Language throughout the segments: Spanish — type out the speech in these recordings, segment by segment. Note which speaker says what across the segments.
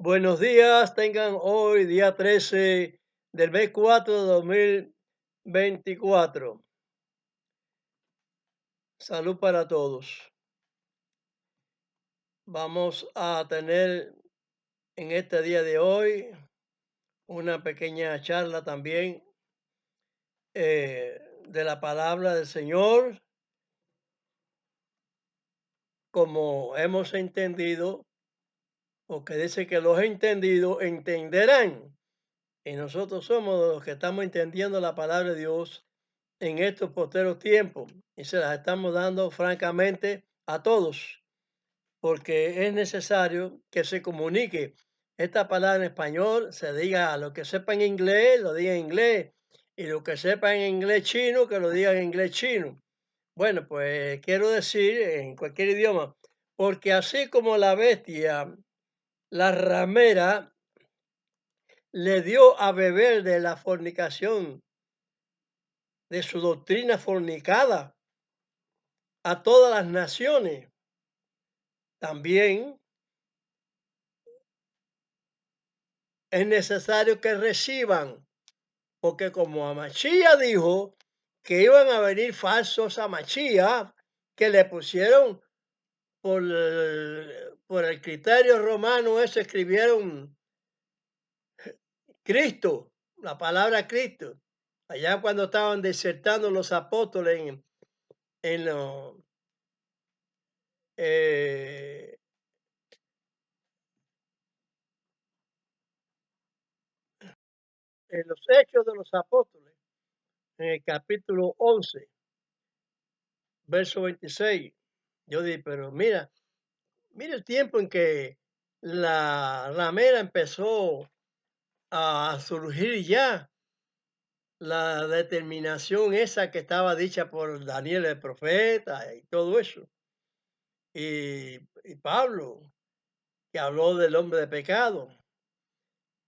Speaker 1: Buenos días, tengan hoy día 13 del mes 4 de 2024. Salud para todos. Vamos a tener en este día de hoy una pequeña charla también de la palabra del Señor, como hemos entendido, porque dice que los entendidos entenderán. Y nosotros somos los que estamos entendiendo la palabra de Dios en estos posteros tiempos y se las estamos dando francamente a todos, porque es necesario que se comunique esta palabra en español, se diga a lo que sepa en inglés, lo diga en inglés, y lo que sepa en inglés chino, que lo diga en inglés chino. Bueno, pues quiero decir en cualquier idioma, porque así como la bestia, la ramera, le dio a beber de la fornicación, de su doctrina fornicada, a todas las naciones. También es necesario que reciban, porque como Amachía dijo que iban a venir falsos Amachía, que le pusieron por el criterio romano, eso escribieron Cristo, la palabra Cristo. Allá cuando estaban disertando los apóstoles en, lo- eh, en los hechos de los apóstoles, en el capítulo 11, verso 26. Yo dije, pero mira el tiempo en que la ramera empezó a surgir ya, la determinación esa que estaba dicha por Daniel el profeta y todo eso. Y Pablo, que habló del hombre de pecado,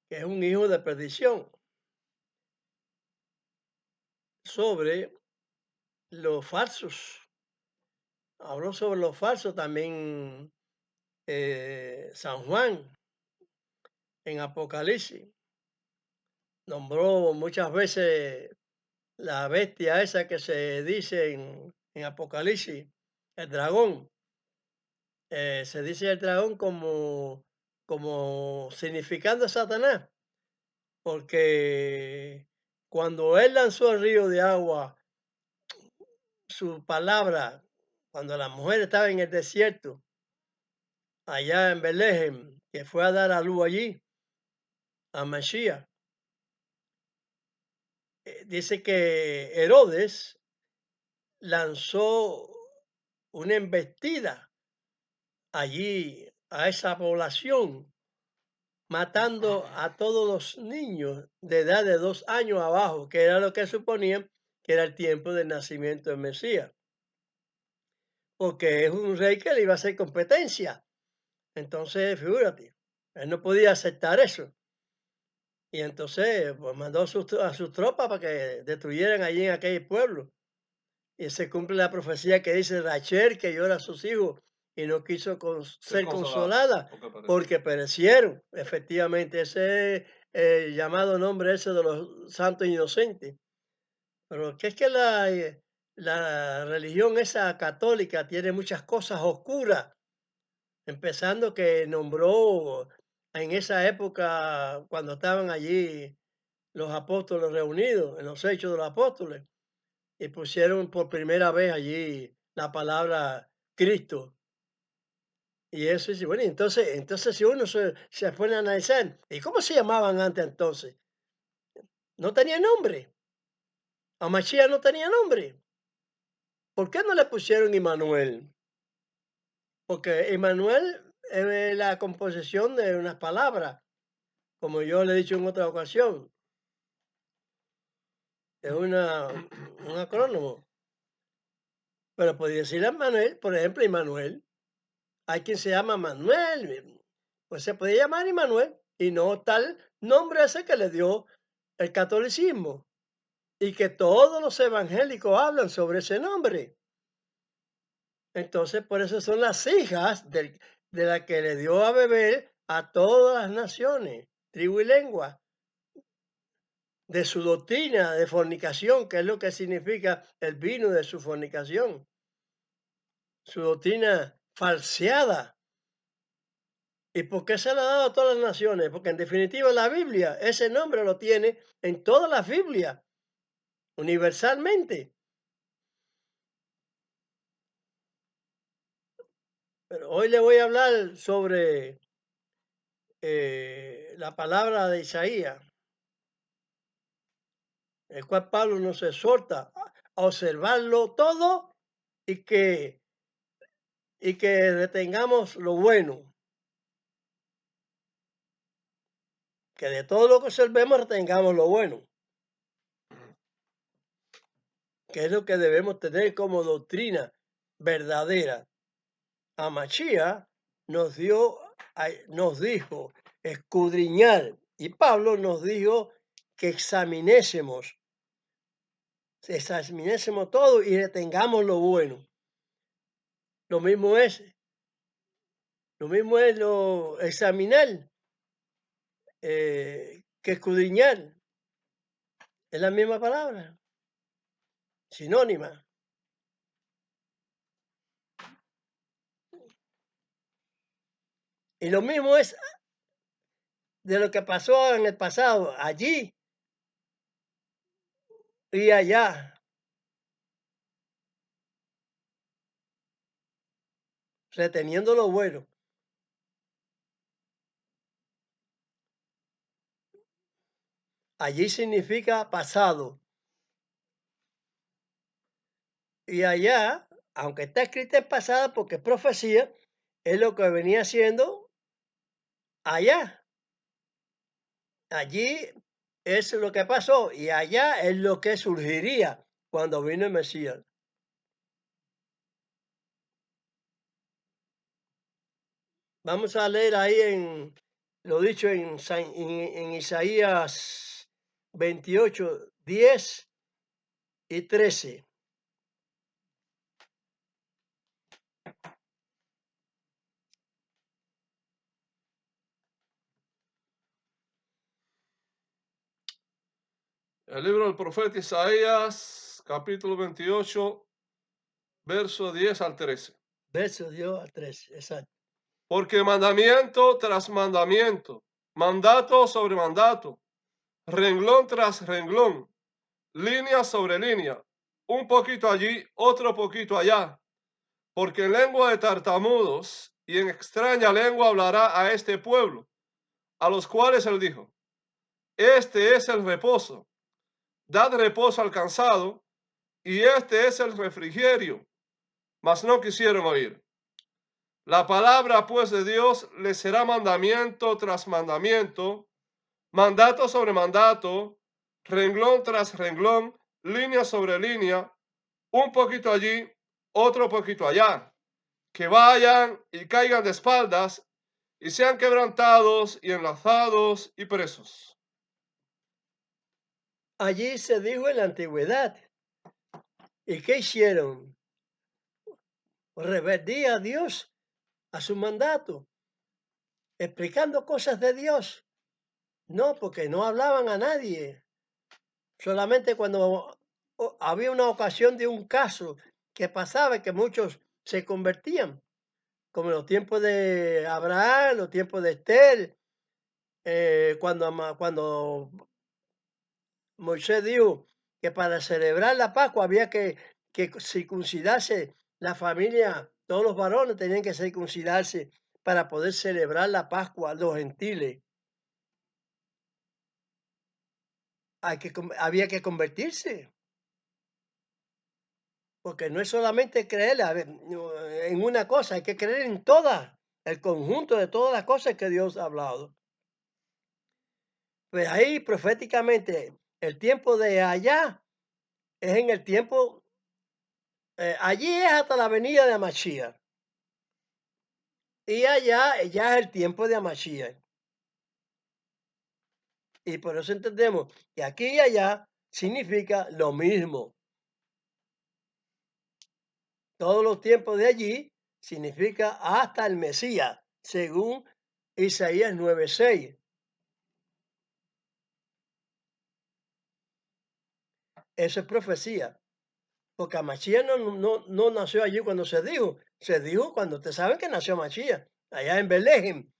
Speaker 1: que es un hijo de perdición, sobre los falsos. Habló sobre los falsos también San Juan en Apocalipsis. Nombró muchas veces la bestia esa que se dice en Apocalipsis, el dragón. Se dice el dragón como significando a Satanás, porque cuando él lanzó el río de agua, su palabra, cuando la mujer estaba en el desierto, allá en Belén, que fue a dar a luz allí, a Mashiach, dice que Herodes lanzó una embestida allí a esa población, matando a todos los niños de edad de 2 años abajo, que era lo que suponían que era el tiempo del nacimiento del Mesías, porque es un rey que le iba a hacer competencia. Entonces, figúrate, él no podía aceptar eso. Y entonces pues, mandó a sus tropas para que destruyeran allí en aquel pueblo. Y se cumple la profecía que dice Rachel, que llora a sus hijos y no quiso
Speaker 2: Ser
Speaker 1: ser
Speaker 2: consolada,
Speaker 1: consolada
Speaker 2: porque pareció.
Speaker 1: porque perecieron. Efectivamente, ese es el llamado nombre ese de los santos inocentes. Pero que es que la religión esa católica tiene muchas cosas oscuras, empezando que nombró en esa época, cuando estaban allí los apóstoles reunidos, en los hechos de los apóstoles, y pusieron por primera vez allí la palabra Cristo. Y eso sí, bueno, entonces si uno se pone a analizar, ¿y cómo se llamaban antes entonces? No tenía nombre. A Mashiach no tenía nombre. ¿Por qué no le pusieron Immanuel? Porque Immanuel es la composición de unas palabras, como yo le he dicho en otra ocasión, es un acrónimo. Pero podría decir Manuel, por ejemplo, Immanuel. Hay quien se llama Manuel, pues se puede llamar Immanuel y no tal nombre ese que le dio el catolicismo y que todos los evangélicos hablan sobre ese nombre. Entonces, por eso son las hijas de la que le dio a beber a todas las naciones, tribu y lengua, de su doctrina de fornicación, que es lo que significa el vino de su fornicación, su doctrina falseada. ¿Y por qué se la ha dado a todas las naciones? Porque en definitiva la Biblia, ese nombre lo tiene en todas las Biblias, universalmente. Pero hoy le voy a hablar sobre la palabra de Isaías, el cual Pablo nos exhorta a observarlo todo y que retengamos lo bueno, que de todo lo que observemos retengamos lo bueno, que es lo que debemos tener como doctrina verdadera. Amachía nos dijo escudriñar, y Pablo nos dijo que examinésemos todo y retengamos lo bueno. Lo mismo es, lo examinar que escudriñar. Es la misma palabra, sinónima. Y lo mismo es de lo que pasó en el pasado, allí y allá, reteniendo lo bueno. Allí significa pasado. Y allá, aunque está escrita en pasado porque es profecía, es lo que venía siendo allá. Allí es lo que pasó y allá es lo que surgiría cuando vino el Mesías. Vamos a leer ahí lo dicho en Isaías 28, 10 y 13.
Speaker 2: El libro del profeta Isaías, capítulo 28, verso 10 al 13.
Speaker 1: Verso 10 al 13, exacto.
Speaker 2: Porque mandamiento tras mandamiento, mandato sobre mandato, renglón tras renglón, línea sobre línea, un poquito allí, otro poquito allá, porque en lengua de tartamudos y en extraña lengua hablará a este pueblo, a los cuales él dijo, este es el reposo, dad reposo al cansado, y este es el refrigerio, mas no quisieron oír. La palabra pues de Dios les será mandamiento tras mandamiento, mandato sobre mandato, renglón tras renglón, línea sobre línea, un poquito allí, otro poquito allá, que vayan y caigan de espaldas y sean quebrantados y enlazados y presos.
Speaker 1: Allí se dijo en la antigüedad. ¿Y qué hicieron? Rebeldía a Dios, a su mandato, explicando cosas de Dios. No, porque no hablaban a nadie. Solamente cuando había una ocasión de un caso que pasaba y que muchos se convertían, como en los tiempos de Abraham, los tiempos de Estel, cuando Moisés dijo que para celebrar la Pascua había que circuncidarse la familia, todos los varones tenían que circuncidarse para poder celebrar la Pascua, los gentiles. Había que convertirse, porque no es solamente creer en una cosa, hay que creer en todas, el conjunto de todas las cosas que Dios ha hablado. Pues ahí proféticamente, el tiempo de allá es en el tiempo, allí es hasta la venida de Mashiach. Y allá ya es el tiempo de Mashiach. Y por eso entendemos que aquí y allá significa lo mismo. Todos los tiempos de allí significa hasta el Mesías, según Isaías 9:6. Eso es profecía, porque Amachía no nació allí cuando se dijo cuando ustedes saben que nació Amachía, allá en Belén,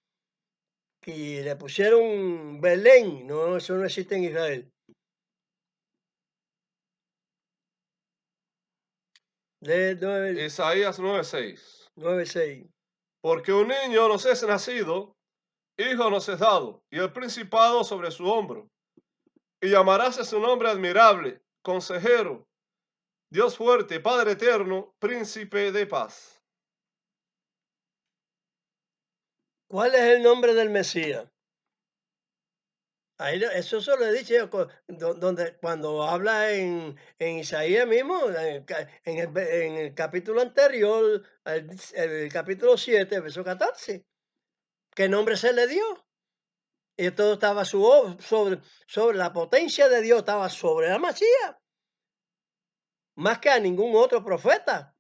Speaker 1: y le pusieron Belén, no, eso no existe en Israel. De
Speaker 2: Isaías 9:6.
Speaker 1: 9:6.
Speaker 2: Porque un niño nos es nacido, hijo nos es dado, y el principado sobre su hombro. Y llamarás su nombre admirable, consejero, Dios fuerte, Padre eterno, príncipe de paz.
Speaker 1: ¿Cuál es el nombre del Mesías? Ahí eso se lo he dicho yo, donde cuando habla en Isaías mismo, en el capítulo anterior, el capítulo 7, verso 14, ¿qué nombre se le dio? Y todo estaba sobre la potencia de Dios, estaba sobre la Masía, más que a ningún otro profeta.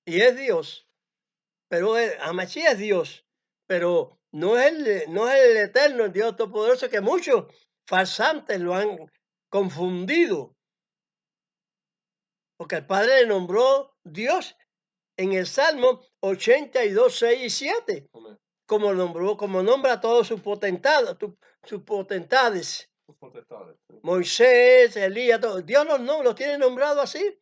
Speaker 1: Y es Dios, pero Masía es Dios, pero no es el eterno, el Dios todopoderoso, que muchos farsantes lo han confundido, porque el Padre le nombró Dios en el Salmo 82, 6 y 7,
Speaker 2: Amén.
Speaker 1: como nombra a todos sus potentados, sus potestades.
Speaker 2: Sus potestades.
Speaker 1: Moisés, Elías, todo. Dios no los tiene nombrado así.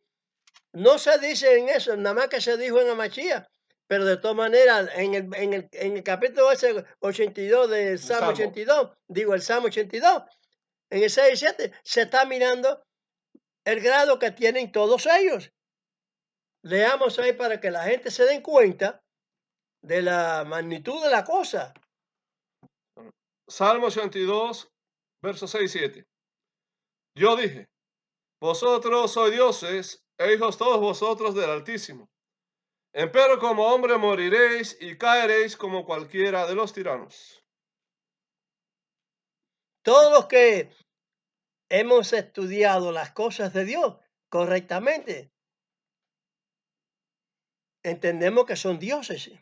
Speaker 1: No se dice en eso, nada más que se dijo en Amachía. Pero de todas maneras, en el capítulo ese 82 del Salmo
Speaker 2: Salmo.
Speaker 1: 82, digo el Salmo 82, en el 6 y 7, se está mirando el grado que tienen todos ellos. Leamos ahí para que la gente se den cuenta de la magnitud de la cosa.
Speaker 2: Salmo 82, versos 6 y 7. Yo dije, vosotros sois dioses e hijos todos vosotros del Altísimo. Empero como hombre moriréis y caeréis como cualquiera de los tiranos.
Speaker 1: Todos los que hemos estudiado las cosas de Dios correctamente, entendemos que son dioses.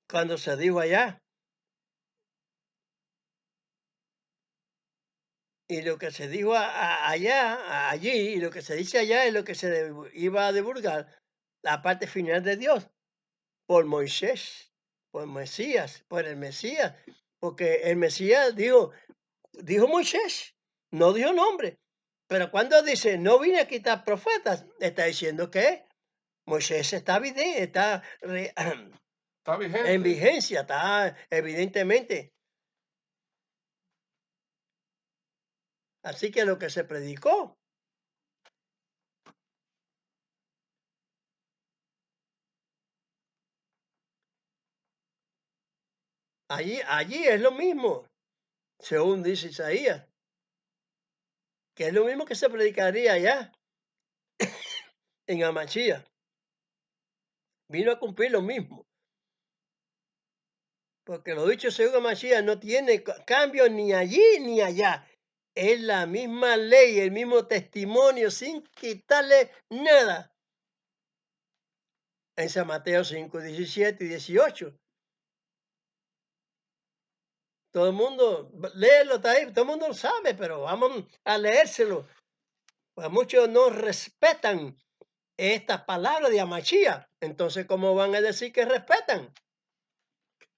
Speaker 1: Cuando se dijo allá, y lo que se dijo allí, y lo que se dice allá es lo que se iba a divulgar, la parte final de Dios, por Moisés, por Mesías, por el Mesías, porque el Mesías dijo Moisés, no dijo nombre. Pero cuando dice, no vine a quitar profetas, está diciendo que Moisés está,
Speaker 2: Está
Speaker 1: en
Speaker 2: vigente.
Speaker 1: vigencia, está evidentemente. Así que lo que se predicó, allí es lo mismo, según dice Isaías, que es lo mismo que se predicaría allá en Amachía. Vino a cumplir lo mismo, porque lo dicho según Amachía no tiene cambio ni allí ni allá. Es la misma ley, el mismo testimonio, sin quitarle nada. En San Mateo 5, 17 y 18. Todo el mundo, léelo, está ahí, todo el mundo lo sabe, pero vamos a leérselo. Pues muchos no respetan estas palabras de Amachía. Entonces, ¿cómo van a decir que respetan?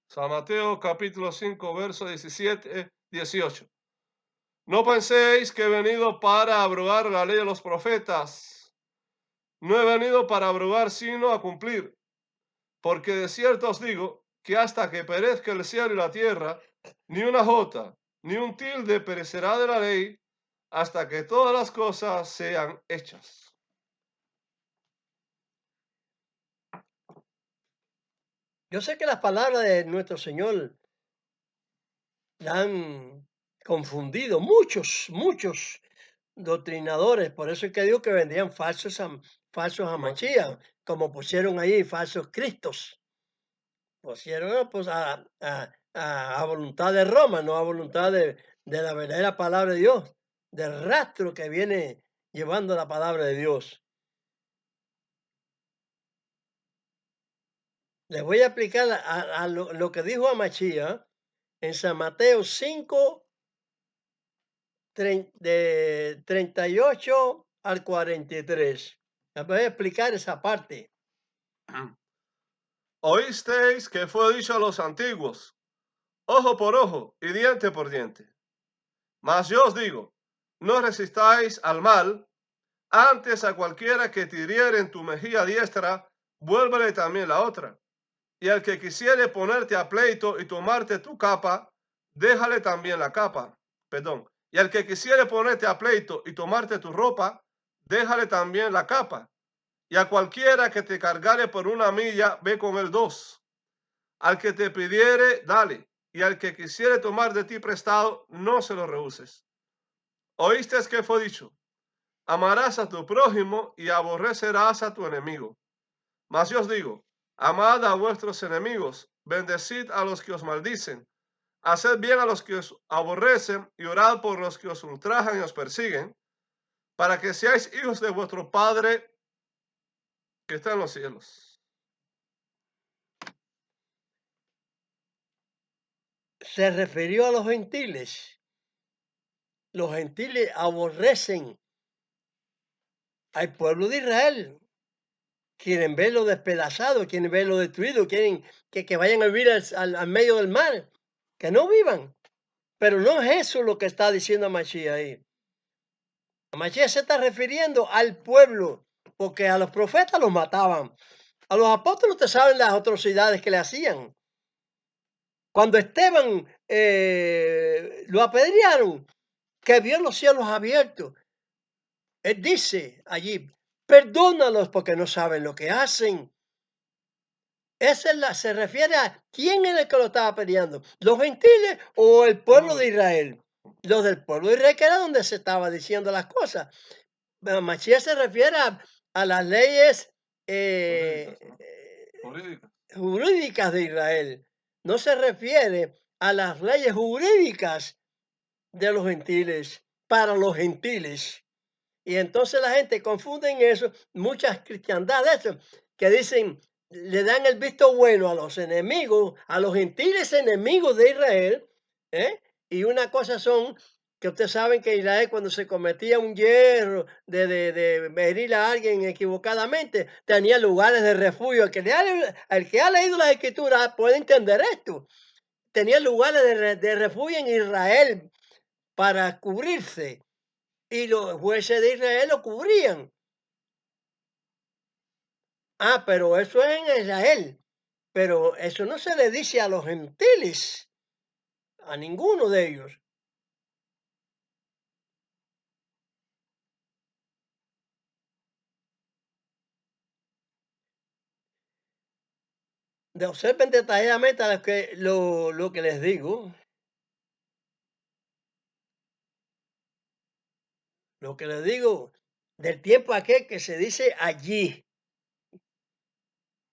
Speaker 2: San Mateo capítulo 5, verso 17, 18. No penséis que he venido para abrogar la ley de los profetas. No he venido para abrogar, sino a cumplir. Porque de cierto os digo que hasta que perezca el cielo y la tierra, ni una jota, ni un tilde perecerá de la ley, hasta que todas las cosas sean hechas.
Speaker 1: Yo sé que las palabras de nuestro Señor la han confundido muchos doctrinadores. Por eso es que digo que vendrían falsos Amachías, como pusieron ahí falsos cristos. Pusieron pues, a voluntad de Roma, no a voluntad de la verdadera palabra de Dios, del rastro que viene llevando la palabra de Dios. Les voy a explicar a lo que dijo Amachía en San Mateo 5, de 38 al 43. Les voy a explicar esa parte.
Speaker 2: Oísteis que fue dicho a los antiguos, ojo por ojo y diente por diente. Mas yo os digo, no resistáis al mal, antes a cualquiera que te hiriere en tu mejilla diestra, vuélvele también la otra. Y al que quisiere ponerte a pleito y tomarte tu capa, déjale también la capa. Perdón. Y al que quisiere ponerte a pleito y tomarte tu ropa, déjale también la capa. Y a cualquiera que te cargare por una milla, ve con él dos. Al que te pidiere, dale. Y al que quisiere tomar de ti prestado, no se lo rehuses. ¿Oíste que fue dicho? Amarás a tu prójimo y aborrecerás a tu enemigo. Mas yo os digo, amad a vuestros enemigos, bendecid a los que os maldicen, haced bien a los que os aborrecen y orad por los que os ultrajan y os persiguen, para que seáis hijos de vuestro Padre que está en los cielos.
Speaker 1: Se refirió a los gentiles. Los gentiles aborrecen al pueblo de Israel. Quieren verlo despedazado, quieren verlo destruido, quieren que vayan a vivir al medio del mar, que no vivan. Pero no es eso lo que está diciendo Mashiach ahí. Mashiach se está refiriendo al pueblo, porque a los profetas los mataban. A los apóstoles ustedes saben las atrocidades que le hacían. Cuando Esteban lo apedrearon, que vio los cielos abiertos, él dice allí, perdónalos porque no saben lo que hacen. Se refiere a quién era el que lo estaba peleando, los gentiles o el pueblo de Israel. Los del pueblo de Israel, que era donde se estaba diciendo las cosas. Mashiach se refiere a las leyes jurídicas de Israel. No se refiere a las leyes jurídicas de los gentiles, para los gentiles. Y entonces la gente confunde en eso, muchas cristiandades que dicen, le dan el visto bueno a los enemigos, a los gentiles enemigos de Israel, ¿eh? Y una cosa son que ustedes saben que Israel cuando se cometía un hierro de herir a alguien equivocadamente, tenía lugares de refugio. El que ha leído las escrituras puede entender esto. Tenía lugares de refugio en Israel para cubrirse y los jueces de Israel lo cubrían. Pero eso es en Israel. Pero eso no se le dice a los gentiles, a ninguno de ellos. Observen detalladamente lo que les digo. Lo que les digo del tiempo aquel que se dice allí,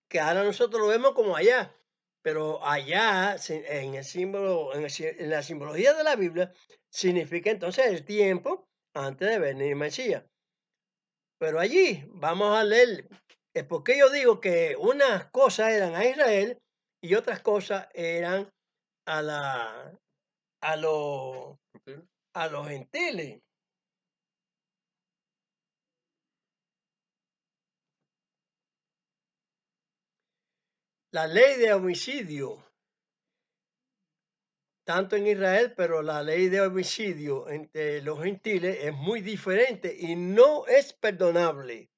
Speaker 1: que ahora nosotros lo vemos como allá, pero allá en el símbolo, en la simbología de la Biblia, significa entonces el tiempo antes de venir Mesías. Pero allí vamos a leer, es porque yo digo que unas cosas eran a Israel y otras cosas eran a la a los a los gentiles. La ley de homicidio, tanto en Israel, pero la ley de homicidio entre los gentiles es muy diferente y no es perdonable.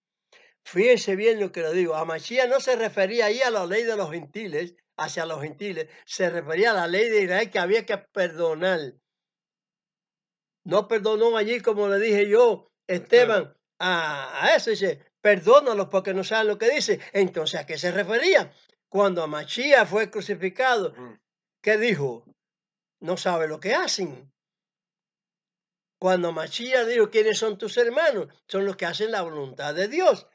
Speaker 1: Fíjense bien lo que le digo. A Mashiach no se refería ahí a la ley de los gentiles, hacia los gentiles, se refería a la ley de Israel que había que perdonar. No perdonó allí, como le dije yo, Esteban, a eso dice, perdónalos porque no saben lo que dice. Entonces, ¿a qué se refería? Cuando Mashiach fue crucificado, ¿qué dijo? No sabe lo que hacen. Cuando Mashiach dijo, ¿quiénes son tus hermanos? Son los que hacen la voluntad de Dios.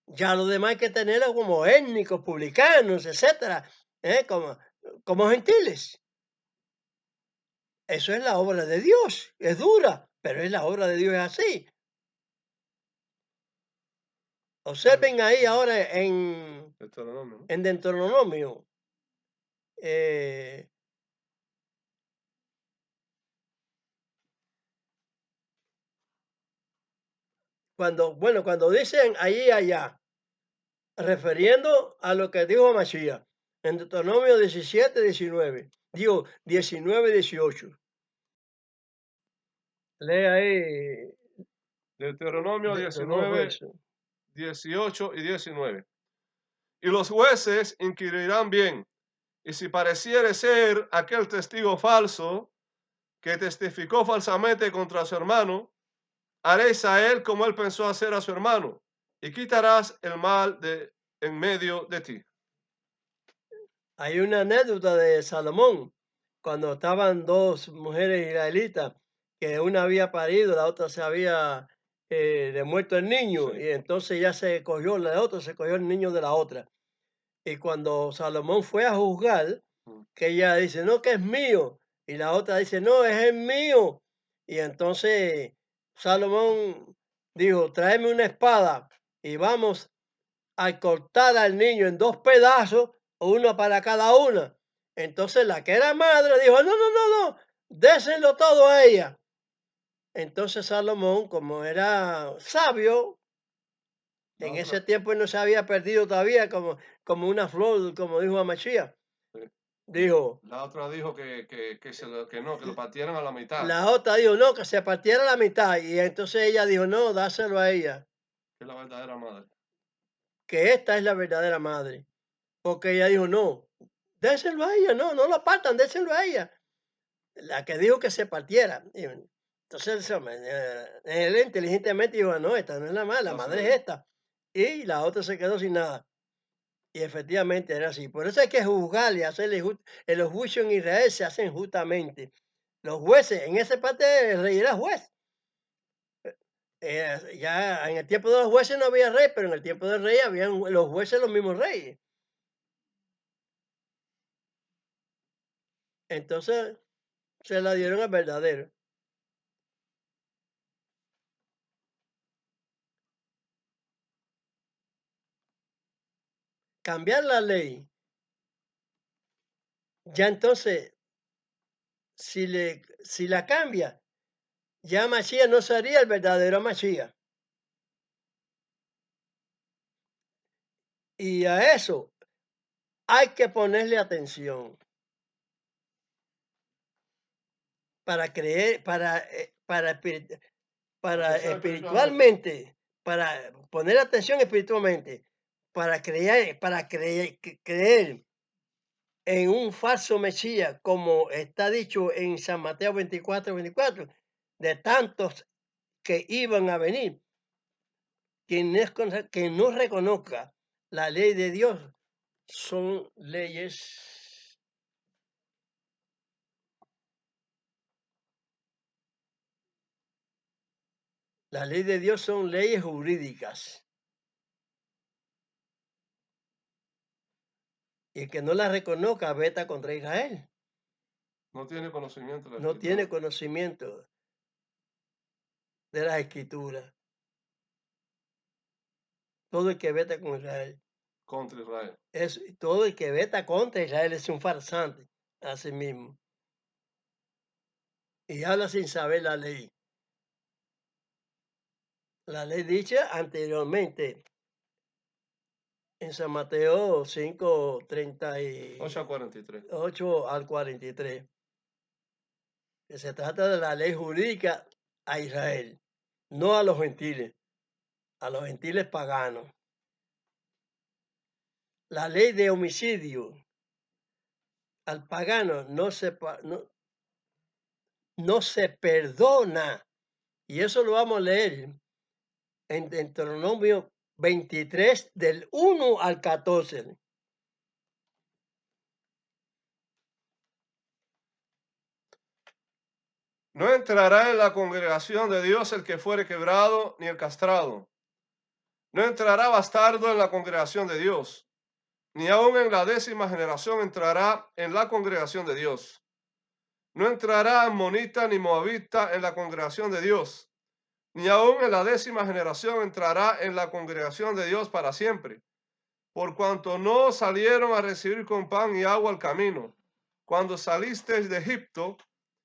Speaker 1: Ya lo demás hay que tenerlo como étnicos, publicanos, etcétera, como gentiles. Eso es la obra de Dios. Es dura, pero es la obra de Dios, es así. Observen ahí ahora en,
Speaker 2: Deuteronomio, ¿no?
Speaker 1: en Deuteronomio. eh, cuando dicen allí y allá, refiriendo a lo que dijo Mashiach, en Deuteronomio 17, 19, digo 19, 18. Lee ahí
Speaker 2: Deuteronomio
Speaker 1: de dos
Speaker 2: 19,
Speaker 1: versos.
Speaker 2: 18 y 19. Y los jueces inquirirán bien, y si pareciere ser aquel testigo falso que testificó falsamente contra su hermano, haréis a él como él pensó hacer a su hermano, y quitarás el mal de en medio de ti.
Speaker 1: Hay una anécdota de Salomón, cuando estaban dos mujeres israelitas, que una había parido, la otra se había de muerto el niño,
Speaker 2: Sí.
Speaker 1: y entonces ya se cogió, la otra se cogió el niño de la otra. Y cuando Salomón fue a juzgar,
Speaker 2: Mm.
Speaker 1: que ella dice, no, que es mío, y la otra dice, no, es el mío. Y entonces Salomón dijo, tráeme una espada y vamos a cortar al niño en dos pedazos, uno para cada una. Entonces la que era madre dijo, no, no, no, no, déselo todo a ella. Entonces Salomón, como era sabio,
Speaker 2: La
Speaker 1: en ese
Speaker 2: otra,
Speaker 1: tiempo él no se había perdido todavía como una flor, como dijo Amachía,
Speaker 2: sí.
Speaker 1: dijo,
Speaker 2: La otra dijo que no, que lo partieran a la mitad,
Speaker 1: la otra dijo, no, que se partiera la mitad. Y entonces ella dijo, no, dáselo a ella,
Speaker 2: que es la verdadera madre.
Speaker 1: que esta es la verdadera madre. Porque ella dijo, no, déselo a ella, no, no lo partan, déselo a ella. La que dijo que se partiera. Y entonces él inteligentemente dijo, no, esta no es la madre, la
Speaker 2: Dáselo
Speaker 1: madre
Speaker 2: a
Speaker 1: es
Speaker 2: ella.
Speaker 1: esta. Y la otra se quedó sin nada. Y efectivamente era así. Por eso hay que juzgar y hacerle en los juicios en Israel se hacen justamente. Los jueces, en esa parte el rey era juez. Ya en el tiempo de los jueces no había rey, pero en el tiempo del rey habían los jueces los mismos reyes. Entonces se la dieron al verdadero. Cambiar la ley, ya entonces, si la cambia, ya Mashiach no sería el verdadero Mashiach. Y a eso hay que ponerle atención para creer, para
Speaker 2: Atención espiritualmente.
Speaker 1: espiritualmente, para poner atención espiritualmente, creer en un falso Mesías, como está dicho en San Mateo 24, de tantos que iban a venir. Que no reconozca la ley de Dios son leyes. La ley de Dios son leyes jurídicas. Y el que no la reconozca veta contra Israel.
Speaker 2: No tiene conocimiento de la
Speaker 1: No tiene
Speaker 2: escritura
Speaker 1: conocimiento de las escrituras. Todo el que veta con Israel.
Speaker 2: contra Israel.
Speaker 1: Todo el que veta contra Israel es un farsante a sí mismo. Y habla sin saber la ley. La ley dicha anteriormente en San Mateo 5,
Speaker 2: 8 a 43.
Speaker 1: 8 al 43, que se trata de la ley jurídica a Israel, no a los gentiles paganos. La ley de homicidio al pagano no se perdona. Y eso lo vamos a leer en Deuteronomio 23, del 1 al 14.
Speaker 2: No entrará en la congregación de Dios el que fuere quebrado, ni el castrado. No entrará bastardo en la congregación de Dios, ni aun en la 10ª generación entrará en la congregación de Dios. No entrará ammonita ni moabita en la congregación de Dios, ni aun en la 10ª generación entrará en la congregación de Dios para siempre, por cuanto no salieron a recibir con pan y agua el camino, cuando saliste de Egipto,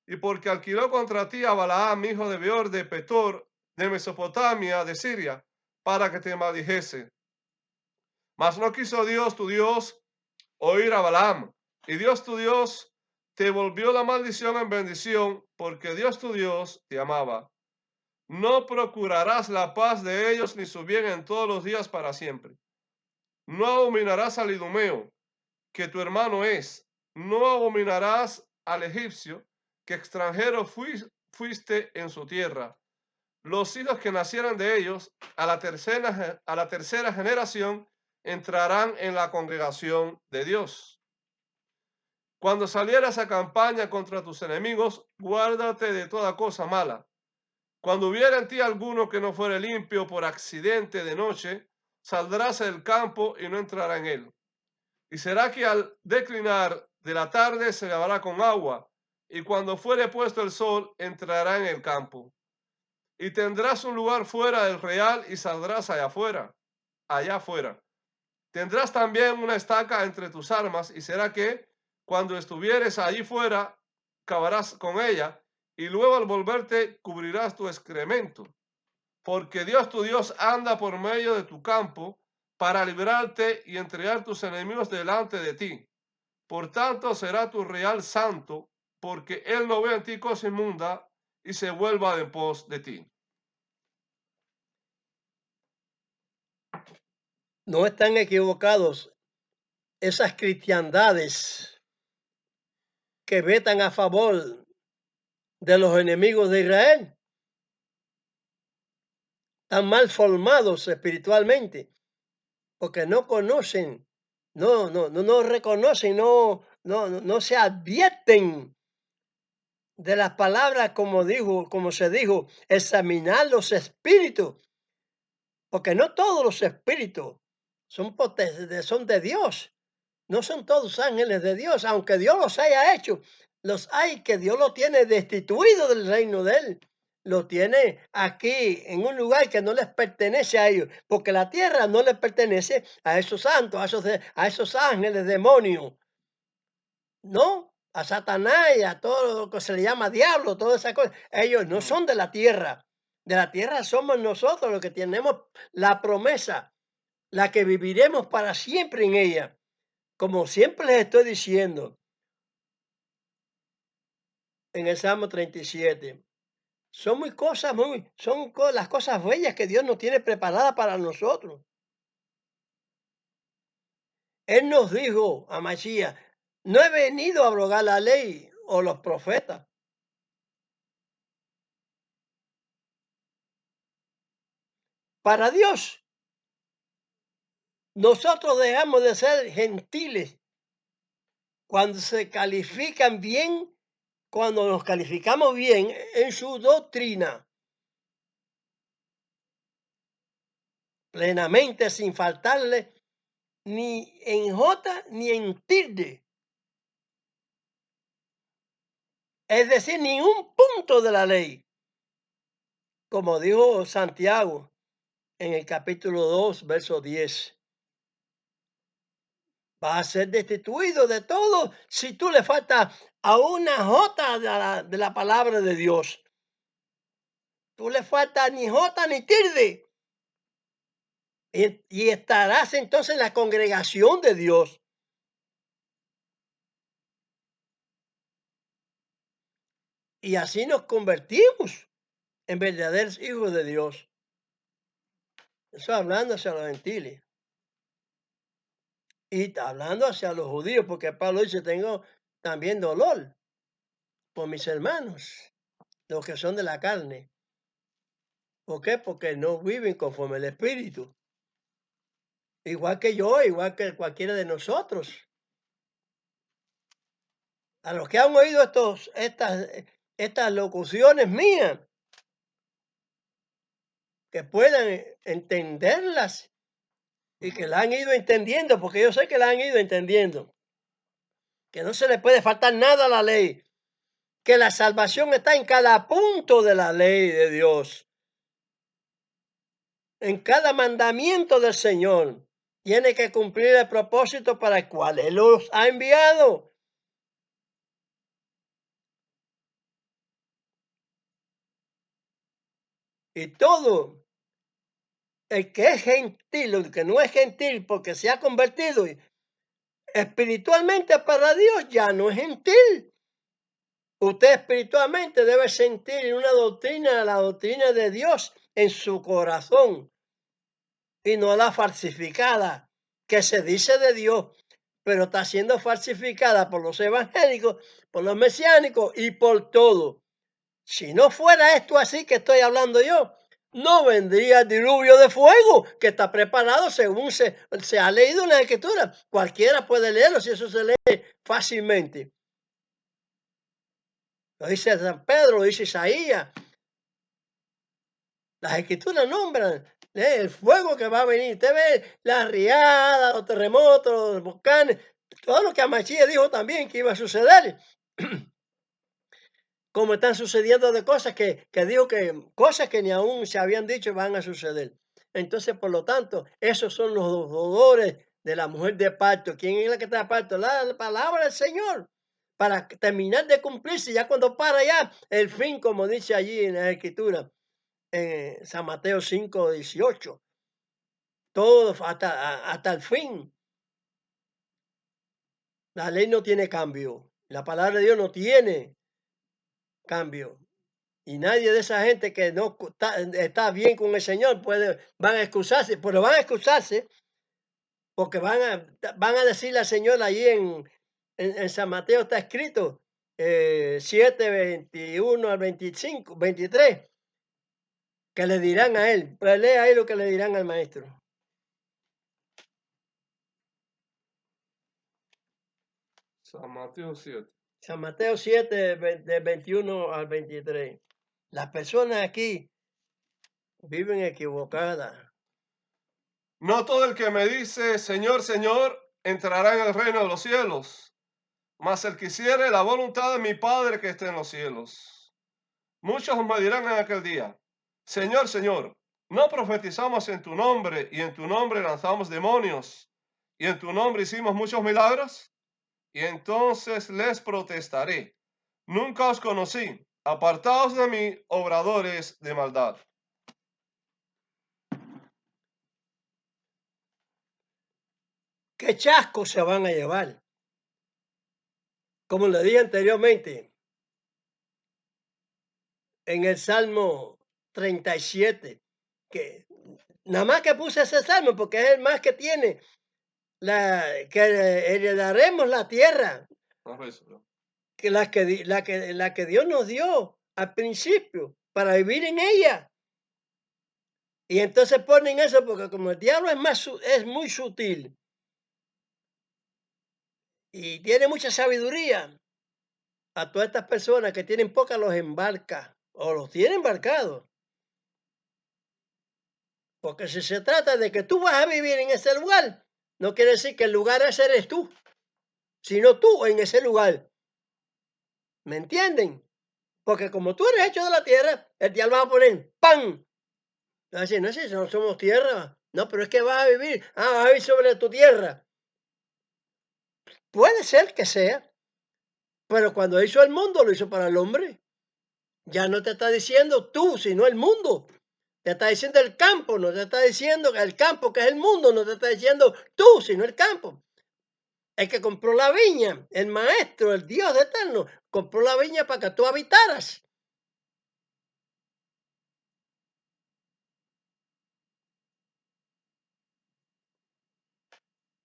Speaker 2: y porque alquiló contra ti a Balaam, hijo de Beor, de Petor, de Mesopotamia, de Siria, para que te maldijese. Mas no quiso Dios tu Dios oír a Balaam, y Dios tu Dios te volvió la maldición en bendición, porque Dios tu Dios te amaba. No procurarás la paz de ellos ni su bien en todos los días para siempre. No abominarás al idumeo, que tu hermano es. No abominarás al egipcio, que extranjero fuiste en su tierra. Los hijos que nacieran de ellos a la tercera generación entrarán en la congregación de Dios. Cuando salieras a campaña contra tus enemigos, guárdate de toda cosa mala. Cuando hubiera en ti alguno que no fuere limpio por accidente de noche, saldrás del campo y no entrará en él. Y será que al declinar de la tarde se lavará con agua, y cuando fuere puesto el sol, entrará en el campo. Y tendrás un lugar fuera del real y saldrás allá afuera. Tendrás también una estaca entre tus armas, y será que cuando estuvieres allí fuera, cavarás con ella, y luego al volverte cubrirás tu excremento. Porque Dios tu Dios anda por medio de tu campo para librarte y entregar tus enemigos delante de ti. Por tanto será tu real santo, porque él no ve en ti cosa inmunda y se vuelva en pos de ti.
Speaker 1: No están equivocados esas cristiandades que vetan a favor de los enemigos de Israel. Están mal formados espiritualmente porque no conocen, no reconocen, no se advierten de las palabras como se dijo, examinar los espíritus, porque no todos los espíritus son de Dios, no son todos ángeles de Dios, aunque Dios los haya hecho, los hay que Dios los tiene destituidos del reino de Él. Lo tiene aquí en un lugar que no les pertenece a ellos, porque la tierra no les pertenece a esos santos, a esos ángeles, demonios, ¿no? A Satanás y a todo lo que se le llama diablo, todas esas cosas. Ellos no son de la tierra somos nosotros los que tenemos la promesa, la que viviremos para siempre en ella. Como siempre les estoy diciendo en el Salmo 37. Son las cosas bellas que Dios nos tiene preparadas para nosotros. Él nos dijo a Masías, no he venido a abrogar la ley o los profetas. Para Dios, nosotros dejamos de ser gentiles cuando se califican bien, cuando nos calificamos bien en su doctrina, plenamente sin faltarle ni en jota ni en tilde. Es decir, ni un punto de la ley. Como dijo Santiago en el capítulo 2, verso 10. Va a ser destituido de todo si tú le faltas a una jota de la palabra de Dios. Tú le faltas ni jota ni tilde. Y estarás entonces en la congregación de Dios. Y así nos convertimos en verdaderos hijos de Dios. Eso hablando hacia los gentiles. Y hablando hacia los judíos, porque Pablo dice, tengo también dolor por mis hermanos, los que son de la carne. ¿Por qué? Porque no viven conforme al Espíritu. Igual que yo, igual que cualquiera de nosotros. A los que han oído estas locuciones mías, que puedan entenderlas y que la han ido entendiendo, porque yo sé que la han ido entendiendo, que no se le puede faltar nada a la ley, que la salvación está en cada punto de la ley de Dios. en cada mandamiento del Señor. Tiene que cumplir el propósito para el cual Él los ha enviado. Y todo el que es gentil, el que no es gentil porque se ha convertido espiritualmente para Dios, ya no es gentil. Usted espiritualmente debe sentir una doctrina, la doctrina de Dios en su corazón y no la falsificada que se dice de Dios, pero está siendo falsificada por los evangélicos, por los mesiánicos y por todo. Si no fuera esto así que estoy hablando yo, no vendría el diluvio de fuego que está preparado según se ha leído en la Escritura. Cualquiera puede leerlo si eso se lee fácilmente. Lo dice San Pedro, lo dice Isaías. Las Escrituras nombran el fuego que va a venir. Usted ve las riadas, los terremotos, los volcanes, todo lo que Amachía dijo también que iba a suceder. Como están sucediendo de cosas que dijo que cosas que ni aún se habían dicho van a suceder. Entonces, por lo tanto, esos son los dolores de la mujer de parto. ¿Quién es la que está de parto? La palabra del Señor. Para terminar de cumplirse, ya cuando para ya el fin, como dice allí en la Escritura, en San Mateo 5:18. Todo hasta el fin. La ley no tiene cambio. La palabra de Dios no tiene cambio. Y nadie de esa gente que no está bien con el Señor van a excusarse, pero van a excusarse porque van a decirle al Señor allí en San Mateo está escrito 7:21 al 23, que le dirán a él. Pues lea ahí lo que le dirán al maestro.
Speaker 2: San Mateo 7.
Speaker 1: San Mateo 7, de 21 al 23. Las personas aquí viven equivocadas.
Speaker 2: No todo el que me dice, Señor, Señor, entrará en el reino de los cielos, mas el que hiciere la voluntad de mi Padre que esté en los cielos. Muchos me dirán en aquel día, Señor, Señor, ¿no profetizamos en tu nombre y en tu nombre lanzamos demonios y en tu nombre hicimos muchos milagros? Y entonces les protestaré, nunca os conocí, apartaos de mí, obradores de maldad.
Speaker 1: ¿Qué chasco se van a llevar? Como le dije anteriormente, en el Salmo 37, que nada más que puse ese salmo porque es el más que tiene, que heredaremos la tierra, que la que Dios nos dio al principio para vivir en ella. Y entonces ponen eso porque como el diablo es muy sutil y tiene mucha sabiduría, a todas estas personas que tienen poca los embarca o los tienen embarcados. Porque si se trata de que tú vas a vivir en ese lugar, no quiere decir que el lugar ese eres tú, sino tú en ese lugar. ¿Me entienden? Porque como tú eres hecho de la tierra, el diablo va a poner ¡pam! Va a decir, no sé si no somos tierra. No, pero es que vas a vivir. Vas a vivir sobre tu tierra. Puede ser que sea, pero cuando hizo el mundo, lo hizo para el hombre. Ya no te está diciendo tú, sino el mundo. Te está diciendo el campo, no te está diciendo el campo que es el mundo, no te está diciendo tú, sino el campo. El que compró la viña, el maestro, el Dios eterno, compró la viña para que tú habitaras.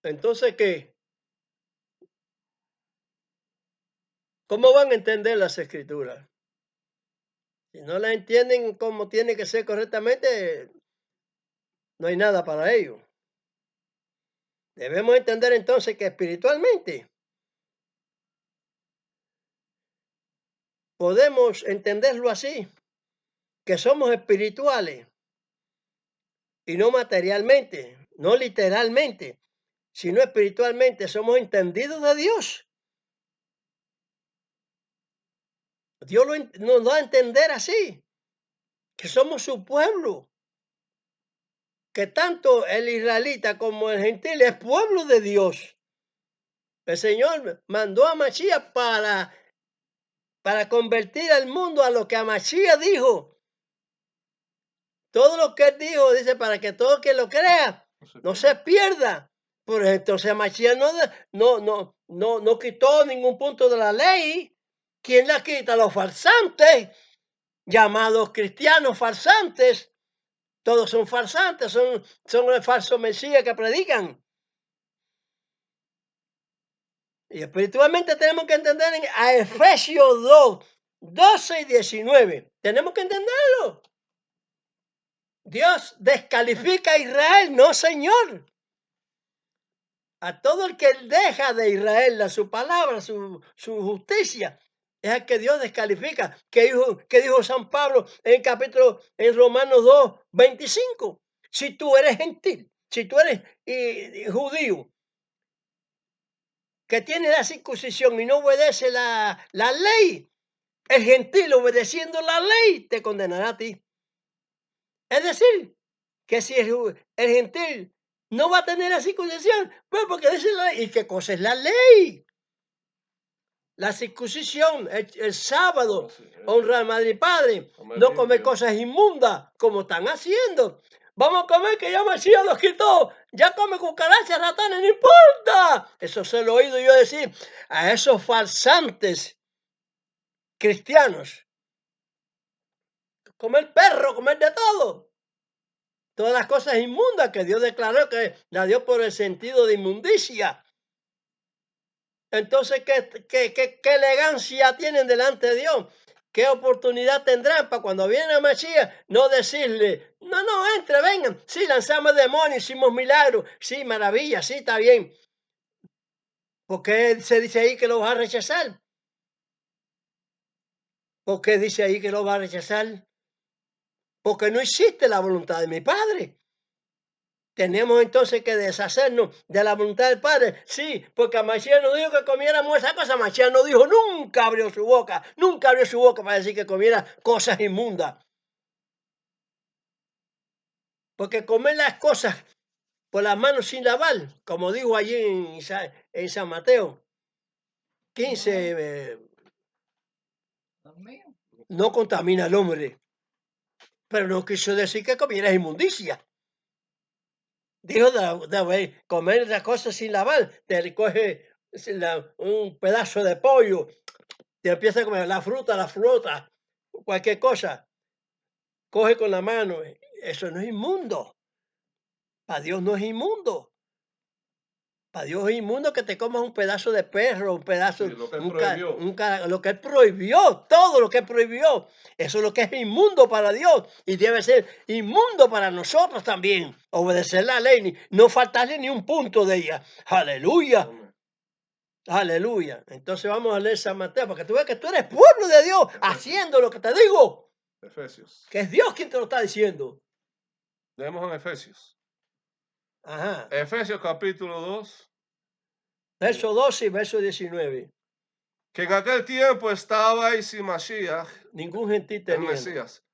Speaker 1: Entonces, ¿qué? ¿Cómo van a entender las escrituras? Si no las entienden como tiene que ser correctamente, no hay nada para ellos. Debemos entender entonces que espiritualmente podemos entenderlo así, que somos espirituales y no materialmente, no literalmente, sino espiritualmente somos entendidos de Dios. Dios nos da a entender así, que somos su pueblo. que tanto el israelita como el gentil es pueblo de Dios. El Señor mandó a Mashiach para convertir al mundo a lo que a Mashiach dijo. Todo lo que él dijo, dice, para que todo quien lo crea no se pierda. Por entonces Mashiach no quitó ningún punto de la ley. ¿Quién la quita? Los farsantes, llamados cristianos farsantes. Todos son farsantes, son el falso Mesías que predican. Y espiritualmente tenemos que entender a Efesios 2, 12 y 19. Tenemos que entenderlo. Dios descalifica a Israel, no señor. A todo el que deja de Israel su palabra, su justicia, es el que Dios descalifica. ¿Qué dijo San Pablo en Romanos 2, 25? Si tú eres gentil, si tú eres judío, que tiene la circuncisión y no obedece la ley, el gentil obedeciendo la ley te condenará a ti. Es decir, que si el gentil no va a tener la circuncisión, pues porque dice la ley. ¿Y qué cosa es la ley? La circuncisión, el sábado, honrar a madre y padre, no comer cosas inmundas como están haciendo. Vamos a comer que ya Mesías los quitó. Ya come cucarachas, ratones, no importa. Eso se lo he oído yo decir a esos farsantes cristianos. Comer perro, comer de todo. Todas las cosas inmundas que Dios declaró que la dio por el sentido de inmundicia. Entonces, ¿qué elegancia tienen delante de Dios? ¿Qué oportunidad tendrán para cuando viene a Mesías no decirle, no, entre, vengan, sí, lanzamos demonios, hicimos milagros, sí, maravilla, sí, está bien? ¿Por qué se dice ahí que lo va a rechazar? ¿Por qué dice ahí que lo va a rechazar? Porque no hiciste la voluntad de mi Padre. Tenemos entonces que deshacernos de la voluntad del Padre. Sí, porque Mashiach no dijo que comiéramos esa cosa. Mashiach no dijo, nunca abrió su boca para decir que comiera cosas inmundas. Porque comer las cosas por las manos sin lavar, como dijo allí en San Mateo 15, no contamina al hombre. Pero no quiso decir que comieras inmundicia. Dijo de comer esas cosas sin lavar, te recoge un pedazo de pollo, te empieza a comer la fruta, cualquier cosa, coge con la mano, eso no es inmundo, para Dios no es inmundo. Para Dios es inmundo que te comas un pedazo de perro, un pedazo,
Speaker 2: sí, lo que él prohibió.
Speaker 1: Lo que él prohibió, todo lo que él prohibió. Eso es lo que es inmundo para Dios y debe ser inmundo para nosotros también. Obedecer la ley, no faltarle ni un punto de ella. Aleluya.
Speaker 2: Amén.
Speaker 1: Aleluya. Entonces vamos a leer San Mateo, porque tú ves que tú eres pueblo de Dios, haciendo lo que te digo.
Speaker 2: Efesios.
Speaker 1: Que es Dios quien te lo está diciendo.
Speaker 2: Leemos en Efesios.
Speaker 1: Ajá.
Speaker 2: Efesios capítulo 2.
Speaker 1: Verso 12 y verso 19.
Speaker 2: Que en aquel tiempo estabais sin Mashiach,
Speaker 1: Ningún gentil
Speaker 2: el
Speaker 1: tenía.
Speaker 2: Mesías,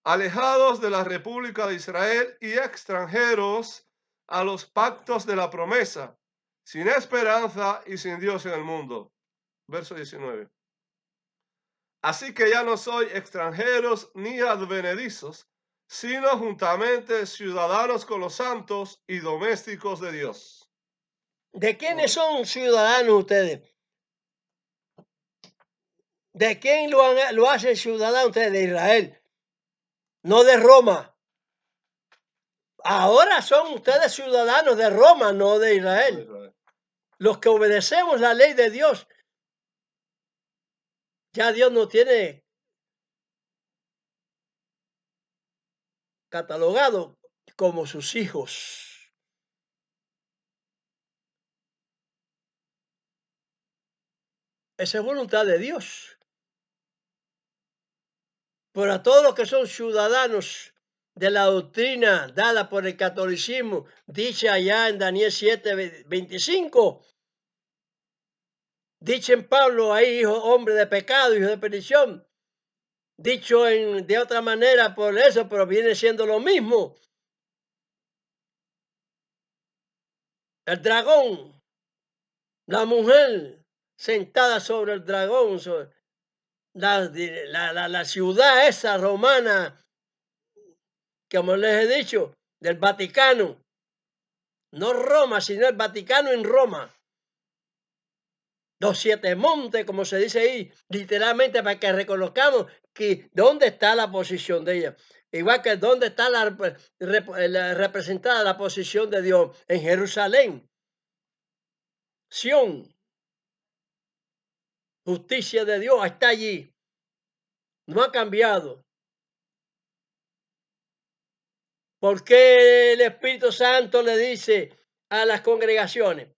Speaker 2: alejados de la República de Israel y extranjeros a los pactos de la promesa, sin esperanza y sin Dios en el mundo. Verso 19. Así que ya no sois extranjeros ni advenedizos, sino juntamente ciudadanos con los santos y domésticos de Dios.
Speaker 1: ¿De quiénes son ciudadanos ustedes? ¿De quién lo hacen ciudadano ustedes? De Israel, no de Roma. Ahora son ustedes ciudadanos de Roma, no de Israel. Los que obedecemos la ley de Dios, ya Dios nos tiene catalogado como sus hijos. Esa es voluntad de Dios. Pero a todos los que son ciudadanos de la doctrina dada por el catolicismo, dicha allá en Daniel 7, 25, dicho en Pablo ahí, hijo, hombre de pecado, hijo de perdición, dicho de otra manera por eso, pero viene siendo lo mismo. el dragón, la mujer sentada sobre el dragón, sobre la ciudad esa romana, como les he dicho, del Vaticano, no Roma, sino el Vaticano en Roma. Los siete montes, como se dice ahí, literalmente para que reconozcamos que dónde está la posición de ella. Igual que dónde está representada la posición de Dios en Jerusalén. Sión, justicia de Dios, está allí. No ha cambiado. ¿Por qué el Espíritu Santo le dice a las congregaciones?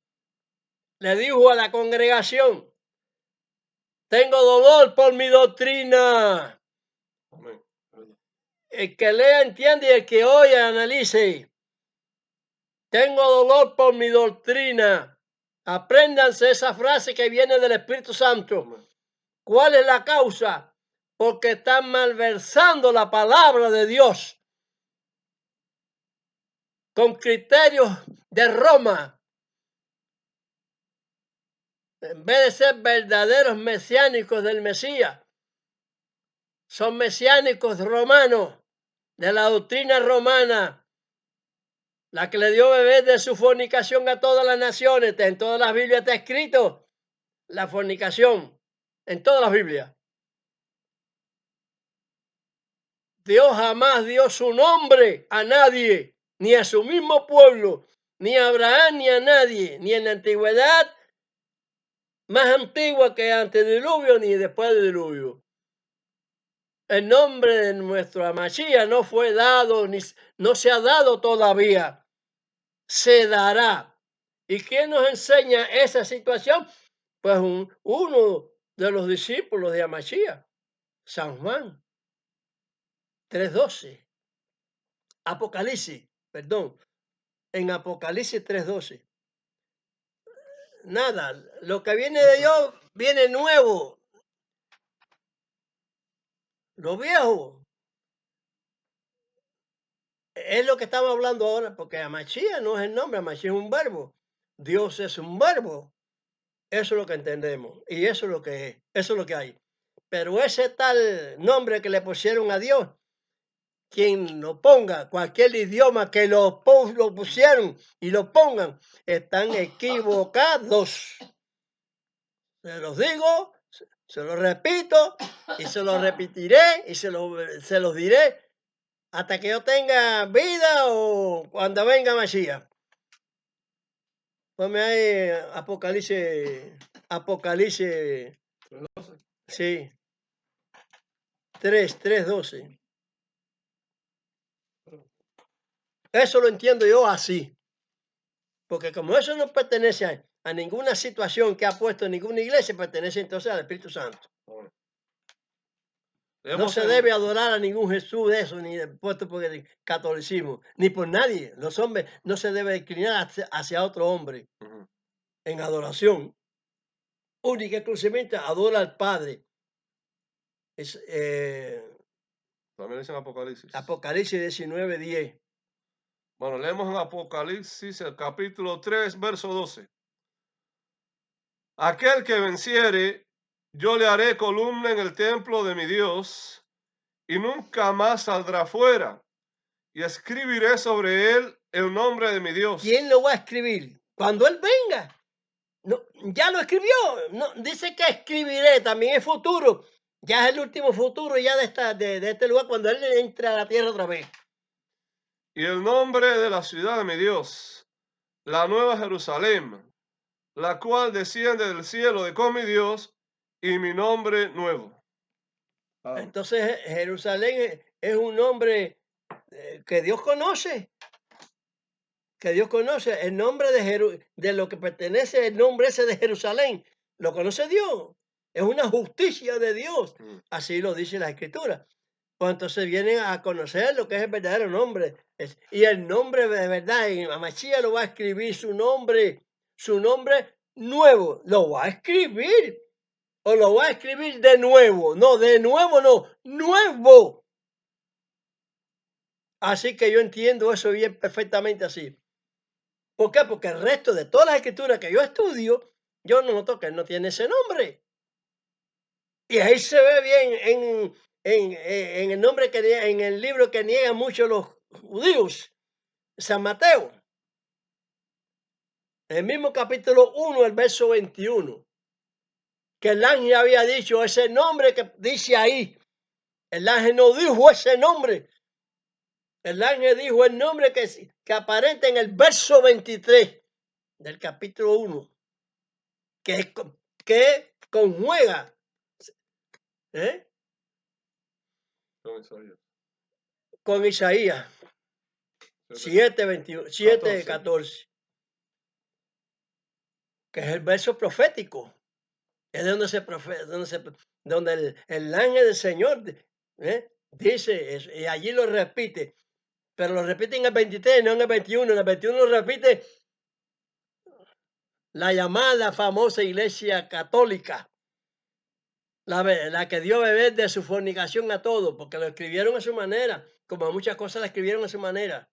Speaker 1: Le dijo a la congregación, tengo dolor por mi doctrina.
Speaker 2: Amén.
Speaker 1: El que lea entiende y el que oye analice. Tengo dolor por mi doctrina. Apréndanse esa frase que viene del Espíritu Santo.
Speaker 2: Amén.
Speaker 1: ¿Cuál es la causa? Porque están malversando la palabra de Dios con criterios de Roma. En vez de ser verdaderos mesiánicos del Mesías, son mesiánicos romanos, de la doctrina romana, la que le dio beber de su fornicación a todas las naciones. En todas las Biblias está escrito la fornicación, en todas las Biblias. Dios jamás dio su nombre a nadie, ni a su mismo pueblo, ni a Abraham, ni a nadie, ni en la antigüedad más antigua que antes del diluvio, ni después del diluvio. El nombre de nuestro Mashiach no fue dado, ni no se ha dado todavía. Se dará. ¿Y quién nos enseña esa situación? Pues uno de los discípulos de Mashiach, San Juan 3:12. Apocalipsis, perdón, en Apocalipsis 3:12. Nada, lo que viene de Dios viene nuevo. Lo viejo es lo que estamos hablando ahora, porque Mashiach no es el nombre, Mashiach es un verbo. Dios es un verbo. Eso es lo que entendemos y eso es lo que es, eso es lo que hay. Pero ese tal nombre que le pusieron a Dios, quien lo ponga, cualquier idioma que lo pusieron y lo pongan, están equivocados. Se los digo, se los repito y se los repetiré y se los diré hasta que yo tenga vida o cuando venga Mashiach. Ponme ahí Apocalipsis, sí, 3:12. Eso lo entiendo yo así. Porque como eso no pertenece a ninguna situación que ha puesto ninguna iglesia, pertenece entonces al Espíritu Santo. No se debe adorar a ningún Jesús de eso, ni puesto por el catolicismo, ni por nadie. Los hombres no se debe inclinar hacia otro hombre en adoración. Única y exclusivamente adora al Padre.
Speaker 2: También dice en Apocalipsis.
Speaker 1: Apocalipsis 19:10.
Speaker 2: Bueno, leemos en Apocalipsis el capítulo 3, verso 12. Aquel que venciere, yo le haré columna en el templo de mi Dios, y nunca más saldrá fuera, y escribiré sobre él el nombre de mi Dios.
Speaker 1: ¿Quién lo va a escribir? Cuando él venga. No, ya lo escribió. No, dice que escribiré, también es futuro. Ya es el último futuro ya de este lugar cuando él entra a la tierra otra vez.
Speaker 2: Y el nombre de la ciudad de mi Dios, la nueva Jerusalén, la cual desciende del cielo de con mi Dios, y mi nombre nuevo.
Speaker 1: Entonces Jerusalén es un nombre que Dios conoce. Que Dios conoce. El nombre de lo que pertenece, el nombre ese de Jerusalén, lo conoce Dios. Es una justicia de Dios. Así lo dice la Escritura. Pues entonces vienen a conocer lo que es el verdadero nombre. Y el nombre de verdad, y Mashiach lo va a escribir su nombre nuevo. Lo va a escribir. O lo va a escribir de nuevo. No, de nuevo no, nuevo. Así que yo entiendo eso bien perfectamente así. ¿Por qué? Porque el resto de todas las escrituras que yo estudio, yo noto que él no tiene ese nombre. Y ahí se ve bien en el nombre en el libro que niegan mucho los judíos, San Mateo. En el mismo capítulo 1, el verso 21, que el ángel había dicho ese nombre que dice ahí. El ángel no dijo ese nombre. El ángel dijo el nombre que aparenta en el verso 23 del capítulo 1, que conjuega, ¿eh?
Speaker 2: Con Isaías.
Speaker 1: Con Isaías 7, 14, que es el verso profético. Es donde el ángel del Señor dice eso, y allí lo repite, pero lo repite en el 23, no en el 21. En el 21 lo repite la llamada famosa Iglesia Católica, la que dio beber de su fornicación a todo, porque lo escribieron a su manera, como muchas cosas la escribieron a su manera.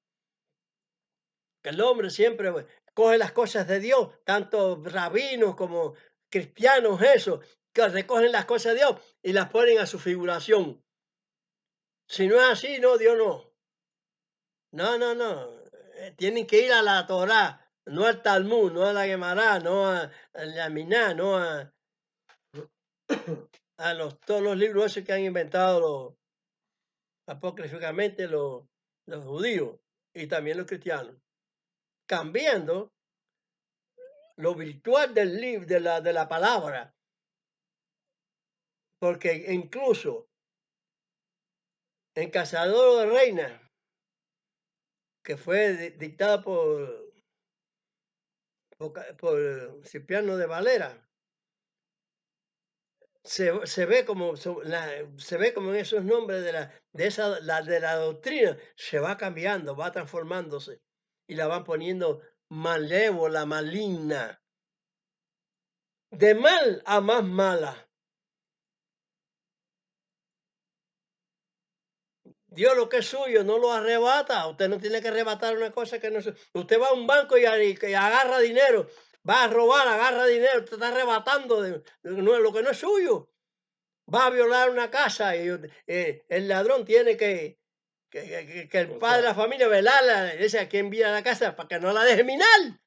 Speaker 1: Que el hombre siempre coge las cosas de Dios, tanto rabinos como cristianos, eso, que recogen las cosas de Dios y las ponen a su figuración. Si no es así, no, Dios no. No, no, no. Tienen que ir a la Torá, no al Talmud, no a la Gemara, no a la Miná, no a todos los libros esos que han inventado apócrifamente los judíos y también los cristianos, cambiando lo virtual del libro, de la palabra, porque incluso en Cazador de Reinas, que fue dictada por Cipriano de Valera, se ve como en esos nombres de la doctrina se va cambiando, va transformándose y la van poniendo malévola, maligna, de mal a más mala. Dios lo que es suyo no lo arrebata. Usted no tiene que arrebatar una cosa que no es. Usted va a un banco y agarra dinero, va a robar, agarra dinero, usted está arrebatando lo que no es suyo. Va a violar una casa y el ladrón tiene que el padre de la familia velarla, dice a quién viene a la casa para que no la deje minar.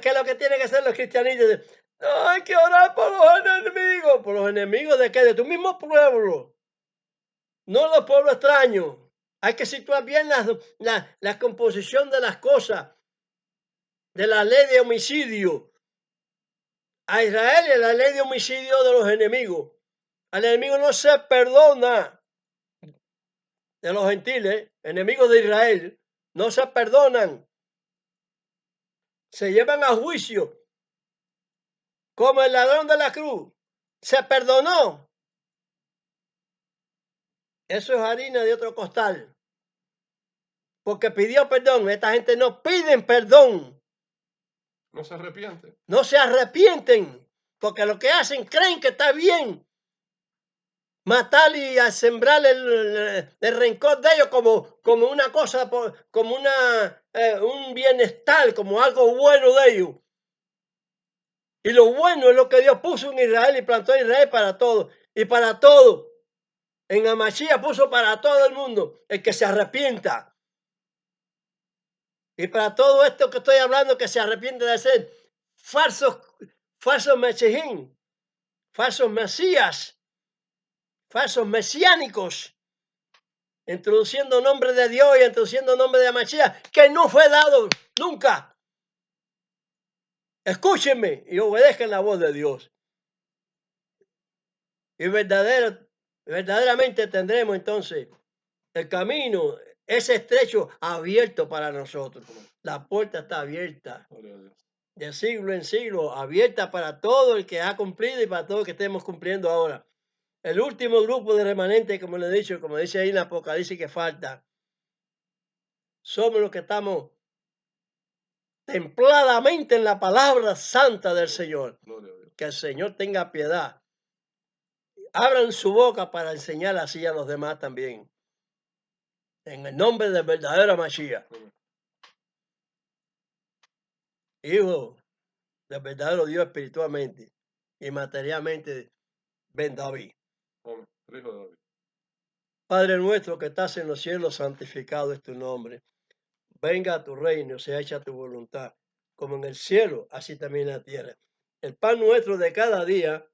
Speaker 1: ¿Qué es lo que tiene que hacer los cristianitos? No, hay que orar por los enemigos. ¿Por los enemigos de qué? De tu mismo pueblo. No los pueblos extraños. Hay que situar bien la composición de las cosas, de la ley de homicidio. A Israel es la ley de homicidio de los enemigos. Al enemigo no se perdona. De los gentiles, enemigos de Israel, no se perdonan. Se llevan a juicio. Como el ladrón de la cruz. Se perdonó. Eso es harina de otro costal. Porque pidió perdón. Esta gente no piden perdón.
Speaker 2: No se arrepienten.
Speaker 1: No se arrepienten. Porque lo que hacen creen que está bien. Matar y a sembrar el rencor de ellos como una cosa, como un bienestar, como algo bueno de ellos. Y lo bueno es lo que Dios puso en Israel y plantó en Israel para todo. Y para todo. En Amachía puso para todo el mundo el que se arrepienta. Y para todo esto que estoy hablando, que se arrepiente de ser falsos Mesías, falsos mesías, falsos mesiánicos, introduciendo nombre de Dios y introduciendo nombre de Amachía, que no fue dado nunca. Escúchenme y obedezcan la voz de Dios. Y verdaderamente tendremos entonces el camino, ese estrecho abierto para nosotros. La puerta está abierta de siglo en siglo, abierta para todo el que ha cumplido y para todo el que estemos cumpliendo ahora. El último grupo de remanentes, como le he dicho, como dice ahí en Apocalipsis que falta, somos los que estamos templadamente en la palabra santa del Señor. Que el Señor tenga piedad. Abran su boca para enseñar así a los demás también. En el nombre del verdadero Mashiach. hijo del verdadero Dios espiritualmente y materialmente, Ben David.
Speaker 2: Amén. El Hijo de David.
Speaker 1: Padre nuestro que estás en los cielos, santificado es tu nombre. Venga a tu reino, sea hecha tu voluntad, como en el cielo, así también en la tierra. El pan nuestro de cada día,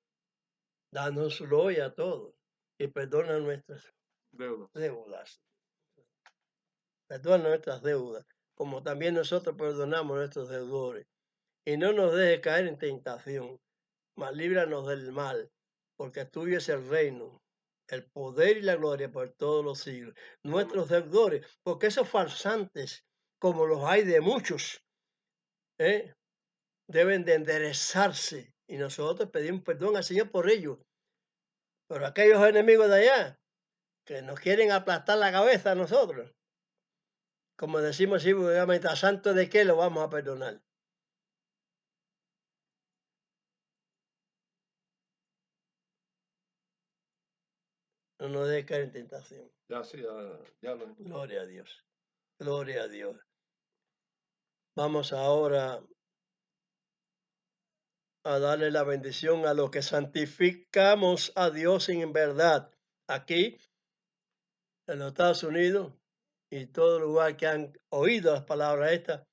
Speaker 1: dánoslo hoy a todos y perdona nuestras
Speaker 2: Deudas.
Speaker 1: deudas. Perdona nuestras deudas, como también nosotros perdonamos a nuestros deudores. Y no nos dejes caer en tentación, mas líbranos del mal, porque tuyo es el reino, el poder y la gloria por todos los siglos. Nuestros deudores, porque esos farsantes, como los hay de muchos, ¿eh? deben de enderezarse y nosotros pedimos perdón al Señor por ellos. Pero aquellos enemigos de allá que nos quieren aplastar la cabeza a nosotros, como decimos así vulgarmente, ¿a santo de qué lo vamos a perdonar? No nos dejes caer en tentación.
Speaker 2: Ya sí, ya lo entiendo.
Speaker 1: Gloria a Dios. Gloria a Dios. Vamos ahora a darle la bendición a los que santificamos a Dios en verdad. Aquí, en los Estados Unidos y todo lugar que han oído las palabras estas,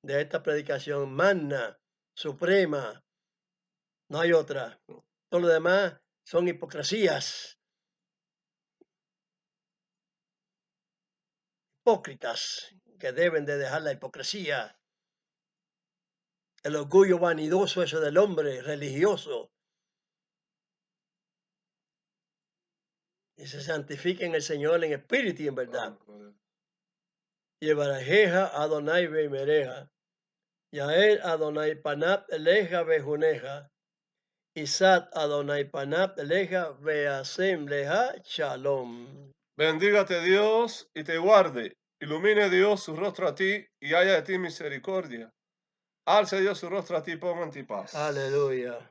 Speaker 1: de esta predicación magna, suprema, no hay otra. Todo lo demás son hipocresías, hipócritas, que deben de dejar la hipocresía, el orgullo vanidoso eso del hombre religioso, y se santifiquen el Señor en espíritu y en verdad. Yebarajeja Adonai Bemereja, Yael Adonai Panat Eleja Bejuneja, Isat Adonai Panat Eleja Beasem Leja Shalom.
Speaker 2: Bendígate Dios y te guarde. Ilumine Dios su rostro a ti y haya de ti misericordia. Alce Dios su rostro a ti y ponga en ti paz.
Speaker 1: Aleluya.